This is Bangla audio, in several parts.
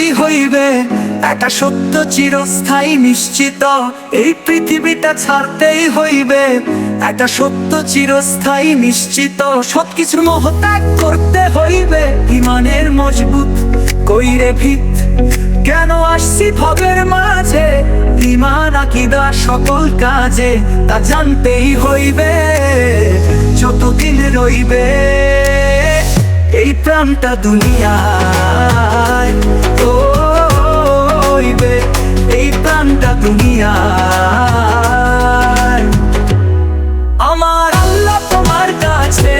জানতেই হইবে একটা সত্য চিরস্থায়ী নিশ্চিত। এই পৃথিবীটা ছাড়তেই হইবে একটা সত্য চিরস্থায়ী নিশ্চিত। সবকিছু মোহ ত্যাগ করতে হইবে ইমানের মজবুত কইরে ভিত। কেন আসছি ভবের মাঝে ইমান আকীদা সকল কাজে তা জানতেই হইবে যতদিন রইবে এই প্রাণটা দুনিয়ায়। হইবে এই প্রাণটা দুনিয়ায়। আমার আল্লাহ তোমার কাছে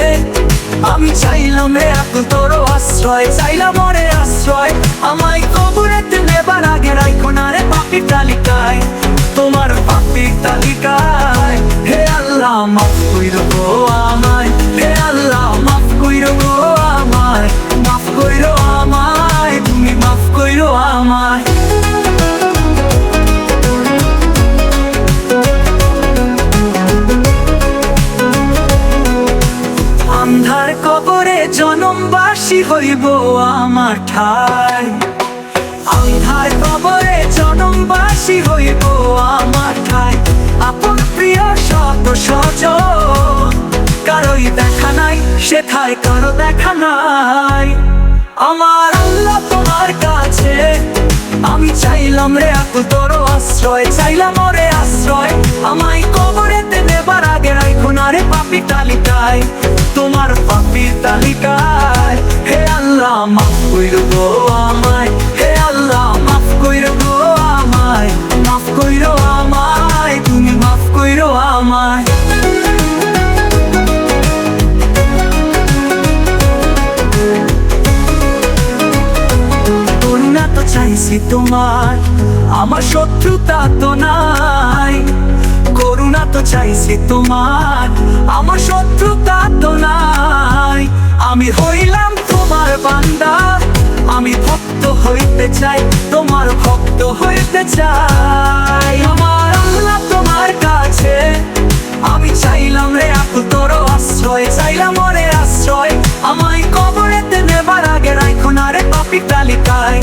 আমি চাইলাম রে আকুল তোর আশ্রয়, চাইলাম ওরে আশ্রয়। আমায় কবরেতে নেবার আগে রাখো না রে পাপীর তালিকায়, তোমার পাপীর তালিকায়। হে আল্লাহ মাফ কইরো গো আমায়, হে আল্লাহ মাফ কইরো গো আমায়, মাফ কইরো আমায়, তুমি মাফ কইরো আমায়। আন্ধার কবরে জনমবাসী হইব আমার ঠাই, আন্ধার কবরে জনমবাসী হইব আমার ঠাই। আপন প্রিয় শত স্বজন কারোই দেখা নাই, সেথায় কারো দেখা নাই। আমার আল্লাহ তোমার কাছে আমি চাইলাম রে আকুল তোর আশ্রয়, চাইলাম ওরে আশ্রয়। আমায় কবরেতে নেবার আগে রাখো না রে পাপীর তালিকায়, তোমার পাপীর তালিকায়। হে আল্লাহ মাফ কইরো গো আমায়, হে আল্লাহ মাফ কইরো গো আমায়, মাফ কইরো আমায়, তুমি মাফ কইরো আমায়। করুণা তো চাইছি তোমার, আমার শত্রুতা তো নাই। করুণা তো চাইছি তোমার, আমার শত্রুতা তো নাই। আমি হইলাম তোমার বান্দা, আমি ভক্ত হইতে চাই, তোমার ভক্ত হইতে চাই। আমার আল্লাহ তোমার কাছে আমি চাইলাম রে আকুল তোর আশ্রয়, চাইলাম ওরে আশ্রয়। আমায় কবরেতে নেবার আগে রাখো না রে পাপীর তালিকায়,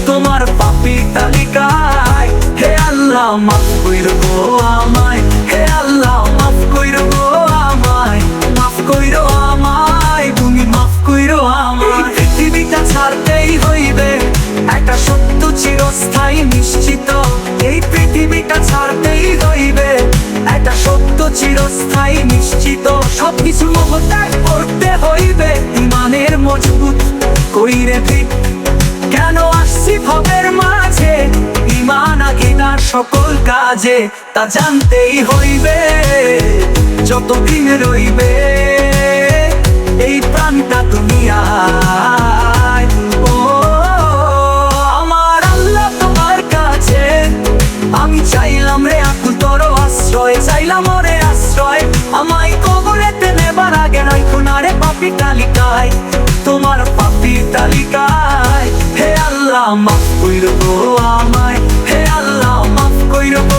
তোমার পাপীর তালিকায়। হে আল্লাহ মাফ কইরো গো আমায়, হে আল্লাহ মাফ কইরো গো আমায়, মাফ কইরো আমায়, তুমি মাফ কইরো আমায়। পৃথিবীটা ছাড়তেই হইবে একটা সত্য চিরস্থায়ী নিশ্চিত। এই পৃথিবীটা ছাড়তেই হইবে একটা সত্য চিরস্থায়ী নিশ্চিত। সবকিছু মোহ ত্যাগ করতে হইবে ইমানের মজবুত কইরে ভিত। কেন আসছি ভবের মাঝে ইমান আকীদার সকল কাজে তা জানতেই হইবে যতদিন রইবে এই প্রাণটা দুনিয়ায়। ও আমার আল্লাহ তোমার কাছে আমি চাইলাম রে আকুল তোর আশ্রয়, চাইলাম ওরে আশ্রয়। আমায় কবরেতে নেবার আগে রাখো না রে পাপীর তালিকায়, তোমার পাপীর তালিকায়। হে আল্লাহ মাফ কইরো গো আমায়, হে আল্লাহ মাফ কইরো গো